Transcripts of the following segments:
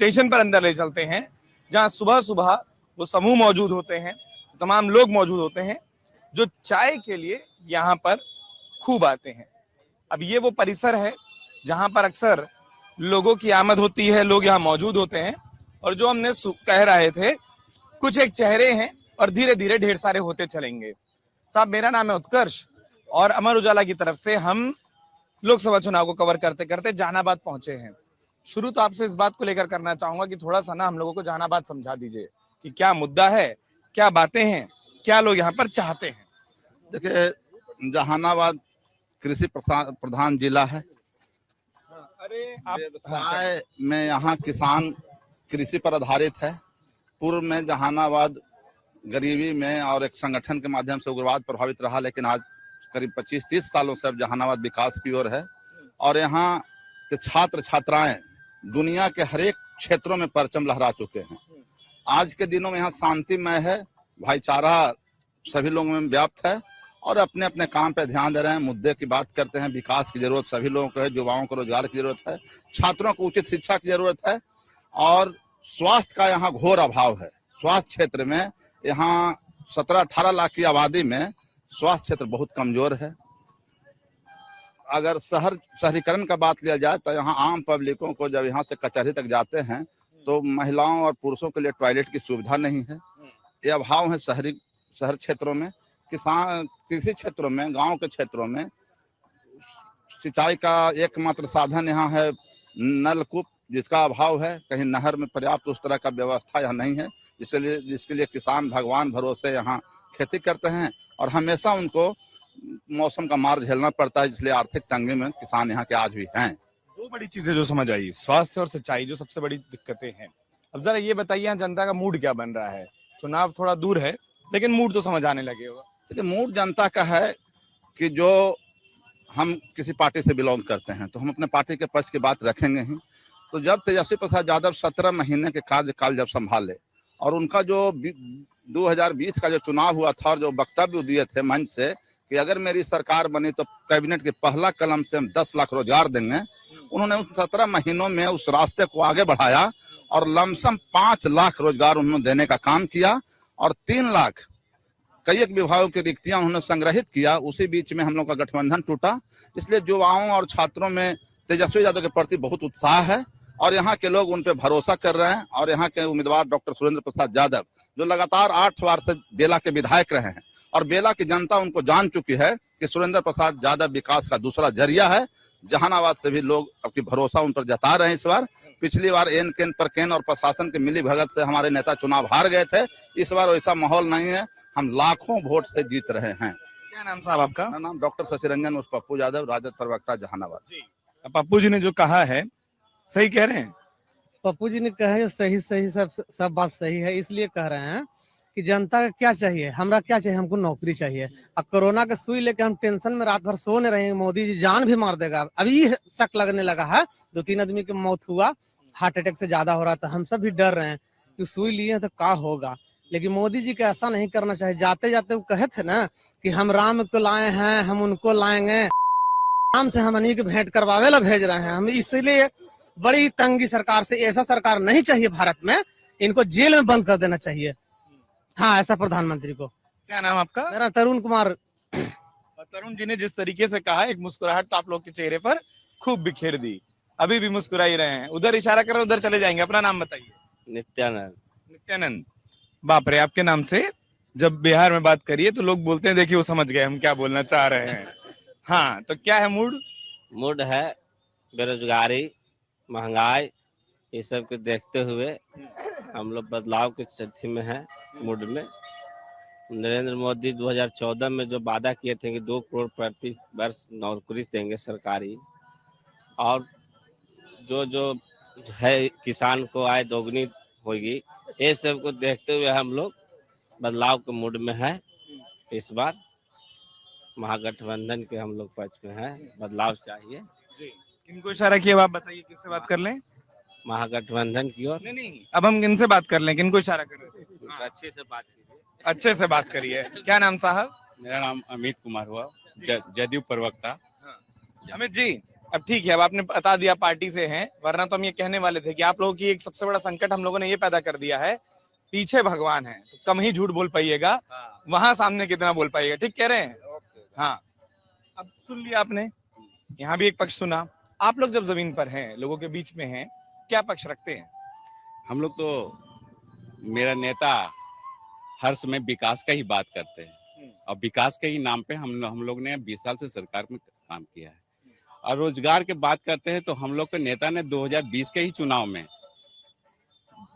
Station पर अंदर ले चलते हैं, जहां सुबह सुबह वो समूह मौजूद होते हैं, तमाम लोग मौजूद होते हैं जो चाय के लिए यहाँ पर खूब आते हैं। अब ये वो परिसर है जहां पर अक्सर लोगों की आमद होती है, लोग यहाँ मौजूद होते हैं, और जो हमने कह रहे थे कुछ एक चेहरे हैं और धीरे धीरे ढेर सारे होते चलेंगे। साहब, मेरा नाम है उत्कर्ष और अमर उजाला की तरफ से हम लोकसभा चुनाव को कवर करते करते जहानाबाद पहुंचे हैं। शुरू तो आपसे इस बात को लेकर करना चाहूंगा कि थोड़ा सा ना हम लोगों को जहानाबाद समझा दीजिए कि क्या मुद्दा है, क्या बातें हैं, क्या लोग यहाँ पर चाहते हैं। देखिए, जहानाबाद कृषि प्रधान जिला है। अरे आप व्यवसाय में यहाँ किसान कृषि पर आधारित है। पूर्व में जहानाबाद गरीबी में और एक संगठन के माध्यम से उग्रवाद प्रभावित रहा, लेकिन आज करीब 25-30 सालों से अब जहानाबाद विकास की ओर है और यहाँ के छात्र छात्राएं दुनिया के हर एक क्षेत्रों में परचम लहरा चुके हैं। आज के दिनों में यहाँ शांतिमय है, भाईचारा सभी लोगों में व्याप्त है और अपने अपने काम पे ध्यान दे रहे हैं। मुद्दे की बात करते हैं, विकास की जरूरत सभी लोगों को है, युवाओं को रोजगार की जरूरत है, छात्रों को उचित शिक्षा की जरूरत है और स्वास्थ्य का यहाँ घोर अभाव है। स्वास्थ्य क्षेत्र में यहाँ 17-18 लाख की आबादी में स्वास्थ्य क्षेत्र बहुत कमजोर है। अगर शहरीकरण का बात लिया जाए तो यहाँ आम पब्लिकों को जब यहाँ से कचहरी तक जाते हैं तो महिलाओं और पुरुषों के लिए टॉयलेट की सुविधा नहीं है। ये अभाव है शहर क्षेत्रों में। किसान कृषि क्षेत्रों में, गांव के क्षेत्रों में सिंचाई का एकमात्र साधन यहाँ है नलकूप, जिसका अभाव है। कहीं नहर में पर्याप्त उस तरह का व्यवस्था यहाँ नहीं है, जिसके लिए किसान भगवान भरोसे यहाँ खेती करते हैं और हमेशा उनको मौसम का मार झेलना पड़ता है, इसलिए आर्थिक तंगी में किसान यहाँ के आज भी हैं। दो बड़ी चीजें जो समझ आई, स्वास्थ्य और सिंचाई, जो सबसे बड़ी दिक्कतें हैं। अब जरा ये बताइए, यहाँ जनता का मूड क्या बन रहा है? चुनाव थोड़ा दूर है लेकिन मूड तो समझ आने लगे होगा। तो मूड जनता का है कि जो हम किसी पार्टी से बिलोंग करते हैं तो हम अपने पार्टी के पक्ष की बात रखेंगे ही। तो जब तेजस्वी प्रसाद यादव 17 महीने के कार्यकाल जब संभाले और उनका जो 2020 का जो चुनाव हुआ था और जो वक्तव्य दिए थे मंच से कि अगर मेरी सरकार बनी तो कैबिनेट के पहला कलम से हम 10 लाख रोजगार देंगे, उन्होंने उस 17 महीनों में उस रास्ते को आगे बढ़ाया और लमसम 5 लाख रोजगार उन्होंने देने का काम किया और 3 लाख कई एक विभागों की रिक्तियां उन्होंने संग्रहित किया। उसी बीच में हम लोग का गठबंधन टूटा। इसलिए युवाओं और छात्रों में तेजस्वी यादव के प्रति बहुत उत्साह है और यहाँ के लोग उन पे भरोसा कर रहे हैं। और यहाँ के उम्मीदवार डॉक्टर सुरेंद्र प्रसाद यादव जो लगातार 8 बार से बेला के विधायक रहे हैं और बेला की जनता उनको जान चुकी है कि सुरेंद्र प्रसाद यादव विकास का दूसरा जरिया है। जहानाबाद से भी लोग अपनी भरोसा उन पर जता रहे हैं। इस बार, पिछली बार एन केन पर केन और प्रशासन के मिली भगत से हमारे नेता चुनाव हार गए थे। इस बार वैसा माहौल नहीं है, हम लाखों वोट से जीत रहे हैं। क्या नाम साहब आपका? मेरा नाम डॉक्टर शशि रंजन उर्फ पप्पू यादव, राजद प्रवक्ता जहानाबाद। पप्पू जी ने जो कहा है सही कह रहे हैं? पप्पू जी ने कहा है सही सब बात सही है। इसलिए कह रहे हैं कि जनता का क्या चाहिए, हमरा क्या चाहिए, हमको नौकरी चाहिए। अब कोरोना का सुई लेके हम टेंशन में रात भर सो नहीं रहे हैं, मोदी जी जान भी मार देगा। अभी शक लगने लगा है, 2-3 आदमी की मौत हुआ, हार्ट अटैक से ज्यादा हो रहा था। हम सब भी डर रहे हैं कि सुई लिए तो क्या होगा। लेकिन मोदी जी को ऐसा नहीं करना चाहिए। जाते जाते वो कहे थे ना कि हम राम को लाए हैं, हम उनको लाएंगे, राम से हम अनेक भेंट करवावे ला भेज रहे हैं। हम इसलिए बड़ी तंगी सरकार से, ऐसा सरकार नहीं चाहिए भारत में, इनको जेल में बंद कर देना चाहिए। हाँ, ऐसा प्रधानमंत्री को। क्या नाम आपका? मेरा तरुण कुमार। तरुण जी ने जिस तरीके से कहा, एक मुस्कुराहट तो आप लोग के चेहरे पर खूब बिखेर दी। अभी भी मुस्कुरा ही रहे हैं। उधर इशारा कर रहे, उधर चले जाएंगे। अपना नाम बताइए। नित्यानंद। नित्यानंद, बाप रे, आपके नाम से जब बिहार में बात करिए तो लोग बोलते हैं देखिए वो समझ गए हम क्या बोलना चाह रहे हैं। हाँ, तो क्या है मूड? मूड है बेरोजगारी, महंगाई, ये सब को देखते हुए हम लोग बदलाव की स्थिति में हैं। मूड में नरेंद्र मोदी 2014 में जो वादा किए थे कि 2 करोड़ प्रति वर्ष नौकरी देंगे सरकारी, और जो है किसान को आय दोगुनी होगी, ये सब को देखते हुए हम लोग बदलाव के मूड में है। इस बार महागठबंधन के हम लोग पक्ष में है, बदलाव चाहिए। किनको इशारा किया आप बताइए, किससे बात कर लें? महागठबंधन की ओर। नहीं, अब हम किनसे बात कर लें? किनको इशारा कर रहे थे? अच्छे से बात कीजिए। अच्छे से बात करिए। क्या नाम साहब? मेरा नाम अमित कुमार हुआ, जदयू प्रवक्ता। अमित जी, अब ठीक है, अब आपने बता दिया पार्टी से हैं, वरना तो हम ये कहने वाले थे कि आप लोगों की एक सबसे बड़ा संकट हम लोगों ने ये पैदा कर दिया है, पीछे भगवान है तो कम ही झूठ बोल पाइएगा, वहां सामने कितना बोल पाइएगा। ठीक कह रहे हैं? हाँ, अब सुन लिया आपने, यहाँ भी एक पक्ष सुना। आप लोग जब जमीन पर हैं, लोगों के बीच में हैं, क्या पक्ष रखते हैं? हम लोग तो, मेरा नेता हर समय विकास का ही बात करते हैं और विकास के ही नाम पे हम लोग ने 20 साल से सरकार में काम किया है। और रोजगार की बात करते हैं तो हम लोग के नेता ने 2020 के ही चुनाव में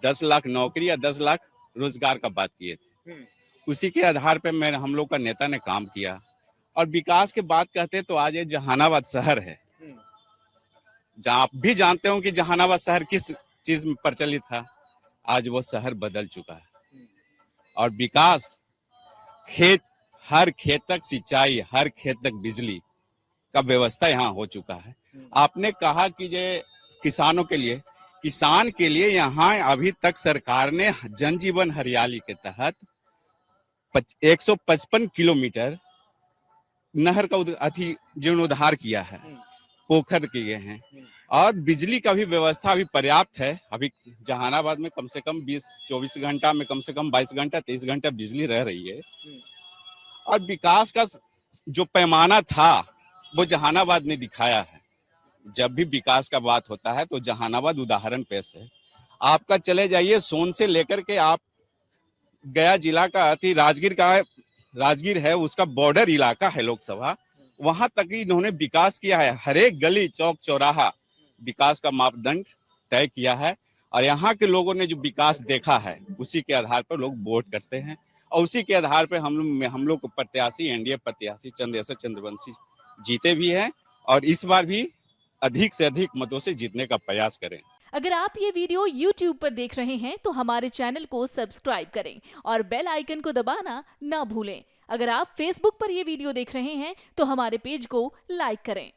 10 लाख नौकरी या 10 लाख रोजगार का बात किए थे। उसी के आधार पे हम लोग का नेता ने काम किया। और विकास की बात कहते हैं तो आज ये जहानाबाद शहर है, जहाँ आप भी जानते हो कि जहानाबाद शहर किस चीज में प्रचलित था, आज वो शहर बदल चुका है। और विकास, हर खेत तक सिंचाई, हर खेत तक बिजली का व्यवस्था यहाँ हो चुका है। आपने कहा कि ये किसानों के लिए, किसान के लिए यहाँ अभी तक सरकार ने जन जीवन हरियाली के तहत 155 किलोमीटर नहर का जीर्णोद्धार किया है, पोखर किए हैं और बिजली का भी व्यवस्था अभी पर्याप्त है। अभी जहानाबाद में कम से कम 20-24 घंटा में कम से कम 22 घंटा 23 घंटा बिजली रह रही है। और विकास का जो पैमाना था वो जहानाबाद ने दिखाया है। जब भी विकास का बात होता है तो जहानाबाद उदाहरण पेश है। आपका चले जाइए सोन से लेकर के आप गया जिला का राजगीर है, उसका बॉर्डर इलाका है लोकसभा, वहां तक ही इन्होंने विकास किया है। हर एक गली चौक चौराहा विकास का मापदंड तय किया है। और यहाँ के लोगों ने जो विकास देखा है उसी के आधार पर लोग वोट करते हैं। और उसी के आधार पर हम लोग को प्रत्याशी, एनडीए प्रत्याशी चंद्रशेखर चंद्रवंशी जीते भी हैं और इस बार भी अधिक से अधिक मतों से जीतने का प्रयास करें। अगर आप ये वीडियो YouTube पर देख रहे हैं तो हमारे चैनल को सब्सक्राइब करें और बेल आइकन को दबाना ना भूलें। अगर आप Facebook पर ये वीडियो देख रहे हैं तो हमारे पेज को लाइक करें।